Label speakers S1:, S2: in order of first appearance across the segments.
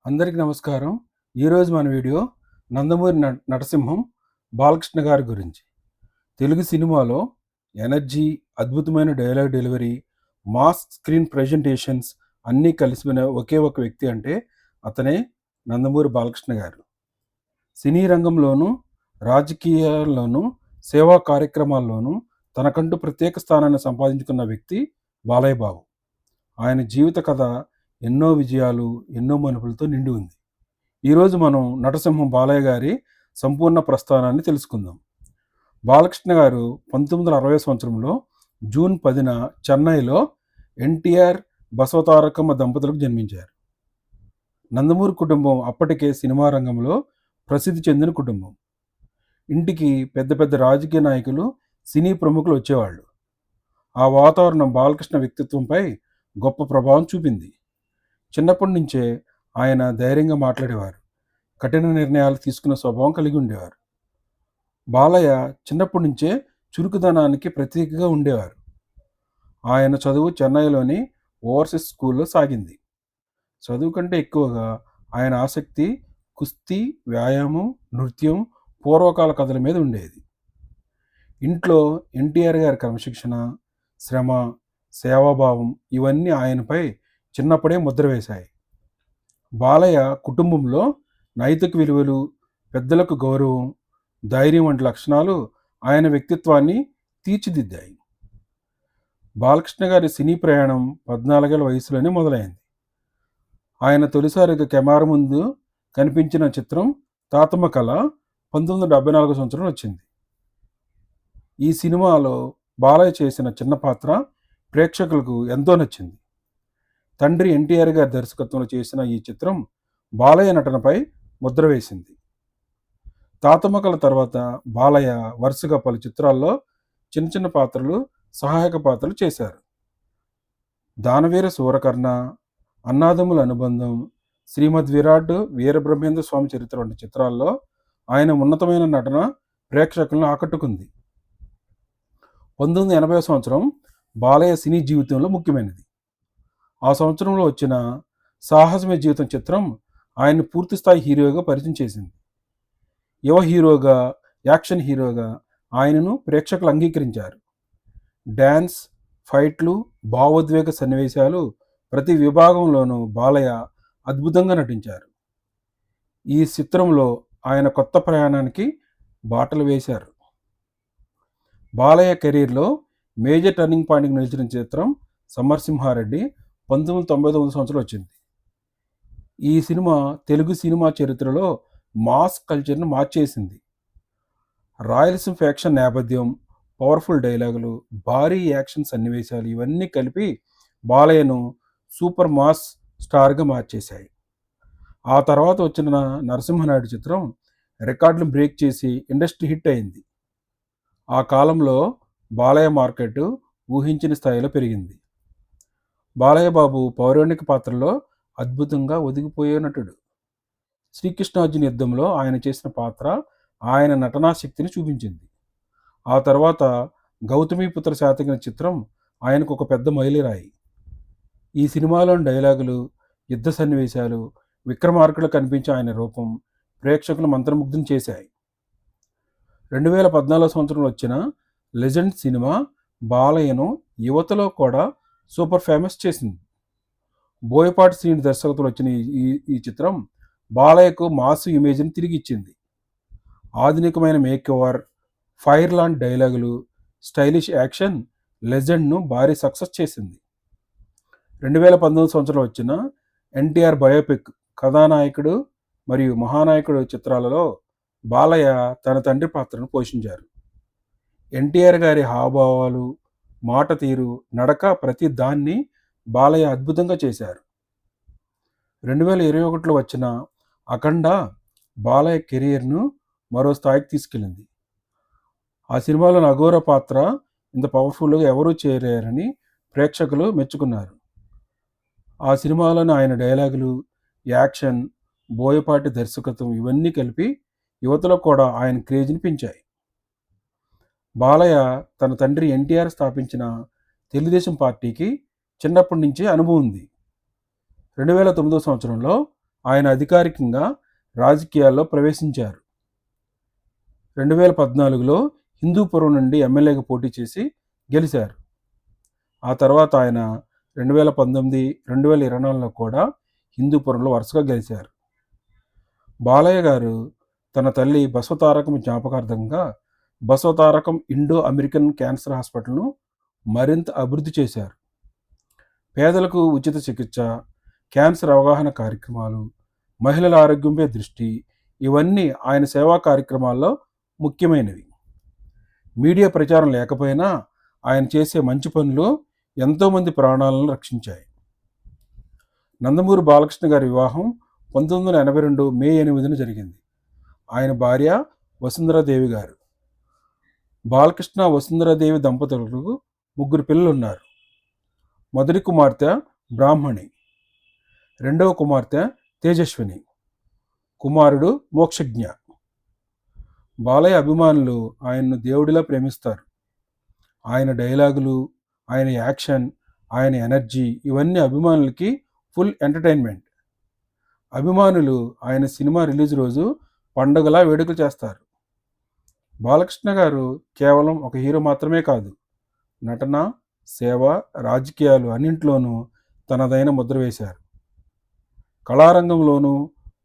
S1: అందరికీ నమస్కారం. ఈరోజు మన వీడియో నందమూరి నటసింహం బాలకృష్ణ గారి గురించి. తెలుగు సినిమాలో ఎనర్జీ, అద్భుతమైన dialogue delivery, mass screen presentations అన్నీ కలిసిన ఒకే ఒక వ్యక్తి అంటే అతనే నందమూరి బాలకృష్ణ గారు. సినీ రంగంలోనూ, రాజకీయాల్లోనూ, సేవా కార్యక్రమాల్లోనూ తనకంటూ ప్రత్యేక స్థానాన్ని సంపాదించుకున్న వ్యక్తి బాలయ్య బాబు. ఆయన జీవిత కథ ఎన్నో విజయాలు, ఎన్నో మలుపులతో నిండి ఉంది. ఈరోజు మనం నటసింహం బాలయ్య గారి సంపూర్ణ ప్రస్థానాన్ని తెలుసుకుందాం. బాలకృష్ణ గారు 1960 సంవత్సరంలో జూన్ 10న చెన్నైలో ఎన్టీఆర్, బసవతారకమ్మ దంపతులకు జన్మించారు. నందమూరి కుటుంబం అప్పటికే సినిమా రంగంలో ప్రసిద్ధి చెందిన కుటుంబం. ఇంటికి పెద్ద పెద్ద రాజకీయ నాయకులు, సినీ ప్రముఖులు వచ్చేవాళ్ళు. ఆ వాతావరణం బాలకృష్ణ వ్యక్తిత్వంపై గొప్ప ప్రభావం చూపింది. చిన్నప్పటి నుంచే ఆయన ధైర్యంగా మాట్లాడేవారు. కఠిన నిర్ణయాలు తీసుకునే స్వభావం కలిగి ఉండేవారు. బాలయ్య చిన్నప్పటి నుంచే చురుకుదనానికి ప్రతీకగా ఉండేవారు. ఆయన చదువు చెన్నైలోని ఓవర్సీస్ స్కూల్లో సాగింది. చదువు కంటే ఎక్కువగా ఆయన ఆసక్తి కుస్తీ, వ్యాయామం, నృత్యం, పూర్వకాల కథల మీద ఉండేది. ఇంట్లో ఎన్టీఆర్ గారి క్రమశిక్షణ, శ్రమ, సేవాభావం ఇవన్నీ ఆయనపై చిన్నప్పుడే ముద్ర వేశాయి. బాలయ్య కుటుంబంలో నైతిక విలువలు, పెద్దలకు గౌరవం, ధైర్యం వంటి లక్షణాలు ఆయన వ్యక్తిత్వాన్ని తీర్చిదిద్దాయి. బాలకృష్ణ గారి సినీ ప్రయాణం 14 ఏళ్ల వయసులోనే మొదలైంది. ఆయన తొలిసారిగా కెమెరా ముందు కనిపించిన చిత్రం తాతమ్మ కళ 1974 సంవత్సరం వచ్చింది. ఈ సినిమాలో బాలయ్య చేసిన చిన్న పాత్ర ప్రేక్షకులకు ఎంతో నచ్చింది. తండ్రి ఎన్టీఆర్ గారి దర్శకత్వంలో చేసిన ఈ చిత్రం బాలయ్య నటనపై ముద్ర వేసింది. తాతమ్మ కళ తర్వాత బాలయ్య వరుసగా పలు చిత్రాల్లో చిన్న చిన్న పాత్రలు, సహాయక పాత్రలు చేశారు. దానవీర సూరకర్ణ, అన్నాదమ్ముల అనుబంధం, శ్రీమద్ విరాట్, వీరబ్రహ్మేంద్ర స్వామి చరిత్ర వంటి చిత్రాల్లో ఆయన ఉన్నతమైన నటన ప్రేక్షకులను ఆకట్టుకుంది. 1980 సంవత్సరం బాలయ్య సినీ జీవితంలో ముఖ్యమైనది. ఆ సంవత్సరంలో వచ్చిన సాహసమే జీవితం చిత్రం ఆయన్ని పూర్తిస్థాయి హీరోగా పరిచయం చేసింది. యువ హీరోగా, యాక్షన్ హీరోగా ఆయనను ప్రేక్షకులు అంగీకరించారు. డ్యాన్స్, ఫైట్లు, భావోద్వేగ సన్నివేశాలు ప్రతి విభాగంలోనూ బాలయ్య అద్భుతంగా నటించారు. ఈ చిత్రంలో ఆయన కొత్త ప్రయాణానికి బాటలు వేశారు. బాలయ్య కెరీర్లో మేజర్ టర్నింగ్ పాయింట్కి నిలిచిన చిత్రం సమరసింహారెడ్డి 1999 సంవత్సరం వచ్చింది. ఈ సినిమా తెలుగు సినిమా చరిత్రలో మాస్ కల్చర్ను మార్చేసింది. రాయలసీమ ఫ్యాక్షన్ నేపథ్యం, పవర్ఫుల్ డైలాగులు, భారీ యాక్షన్ సన్నివేశాలు ఇవన్నీ కలిపి బాలయ్యను సూపర్ మాస్ స్టార్గా మార్చేశాయి. ఆ తర్వాత వచ్చిన నరసింహనాయుడు చిత్రం రికార్డులు బ్రేక్ చేసి ఇండస్ట్రీ హిట్ అయింది. ఆ కాలంలో బాలయ్య మార్కెట్ ఊహించిన స్థాయిలో పెరిగింది. బాలయ్య బాబు పౌరాణిక పాత్రలో అద్భుతంగా ఒదిగిపోయే నటుడు. శ్రీకృష్ణార్జున యుద్ధంలో ఆయన చేసిన పాత్ర ఆయన నటనా శక్తిని చూపించింది. ఆ తర్వాత గౌతమిపుత్ర శాతకర్ణి చిత్రం ఆయనకు ఒక పెద్ద మైలురాయి. ఈ సినిమాలోని డైలాగులు, యుద్ధ సన్నివేశాలు, విక్రమార్కుడు కనిపించే ఆయన రూపం ప్రేక్షకులు మంత్రముగ్ధుని చేశాయి. 2014 సంవత్సరంలో వచ్చిన లెజెండ్ సినిమా బాలయ్యను యువతలో కూడా సూపర్ ఫేమస్ చేసింది. బోయపాటి శ్రీని దర్శకత్వంలో వచ్చిన ఈ చిత్రం బాలయ్యకు మాస్ ఇమేజ్ని తిరిగి ఇచ్చింది. ఆధునికమైన మేక్ ఓవర్, ఫైర్ లాంటి డైలాగులు, స్టైలిష్ యాక్షన్ లెజెండ్ను భారీ సక్సెస్ చేసింది. 2019 సంవత్సరంలో వచ్చిన ఎన్టీఆర్ బయోపిక్ కథానాయకుడు మరియు మహానాయకుడు చిత్రాలలో బాలయ్య తన తండ్రి పాత్రను పోషించారు. ఎన్టీఆర్ గారి హావభావాలు, మాట తీరు, నడక ప్రతి దాన్ని బాలయ్య అద్భుతంగా చేశారు. 2021లో వచ్చిన అఖండ బాలయ్య కెరీర్ను మరో స్థాయికి తీసుకెళ్ళింది. ఆ సినిమాలోని అఘోర పాత్ర ఇంత పవర్ఫుల్గా ఎవరూ చేయలేరని ప్రేక్షకులు మెచ్చుకున్నారు. ఆ సినిమాలోని ఆయన డైలాగులు, యాక్షన్, బోయపాటి దర్శకత్వం ఇవన్నీ కలిపి యువతలో కూడా ఆయన క్రేజ్ని పెంచాయి. బాలయ్య తన తండ్రి ఎన్టీఆర్ స్థాపించిన తెలుగుదేశం పార్టీకి చిన్నప్పటి నుంచే అనుభవం ఉంది. 2009 సంవత్సరంలో ఆయన అధికారికంగా రాజకీయాల్లో ప్రవేశించారు. 2014లో హిందూపురం నుండి ఎమ్మెల్యేగా పోటీ చేసి గెలిచారు. ఆ తర్వాత ఆయన 2019, 2024లో కూడా హిందూపురంలో వరుసగా గెలిచారు. బాలయ్య గారు తన తల్లి బసవతారకం జ్ఞాపకార్థంగా బసవతారకం ఇండో అమెరికన్ క్యాన్సర్ హాస్పిటల్ను మరింత అభివృద్ధి చేశారు. పేదలకు ఉచిత చికిత్స, క్యాన్సర్ అవగాహన కార్యక్రమాలు, మహిళల ఆరోగ్యంపై దృష్టి, ఇవన్నీ ఆయన సేవా కార్యక్రమాల్లో ముఖ్యమైనవి. మీడియా ప్రచారం లేకపోయినా ఆయన చేసే మంచి పనులు ఎంతోమంది ప్రాణాలను రక్షించాయి. నందమూరి బాలకృష్ణ గారి వివాహం 1982 మే 8న జరిగింది. ఆయన భార్య వసుంధరాదేవి గారు. బాలకృష్ణ, వసుంధరాదేవి దంపతులకు 3 పిల్లలున్నారు. మొదటి కుమార్తె బ్రాహ్మణి, రెండవ కుమార్తె తేజస్విని, కుమారుడు మోక్షజ్ఞ. బాలయ్య అభిమానులు ఆయన్ను దేవుడిలా ప్రేమిస్తారు. ఆయన డైలాగులు, ఆయన యాక్షన్, ఆయన ఎనర్జీ, ఇవన్నీ అభిమానులకి ఫుల్ ఎంటర్టైన్మెంట్. అభిమానులు ఆయన సినిమా రిలీజ్ రోజు పండుగలా వేడుకలు చేస్తారు. బాలకృష్ణ గారు కేవలం ఒక హీరో మాత్రమే కాదు, నటన, సేవ, రాజకీయాలు అన్నింట్లోనూ తనదైన ముద్ర వేశారు. కళారంగంలోనూ,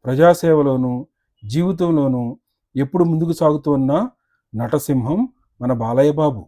S1: ప్రజాసేవలోనూ, జీవితంలోనూ ఎప్పుడు ముందుకు సాగుతూ ఉన్న నటసింహం మన బాలయ్య బాబు.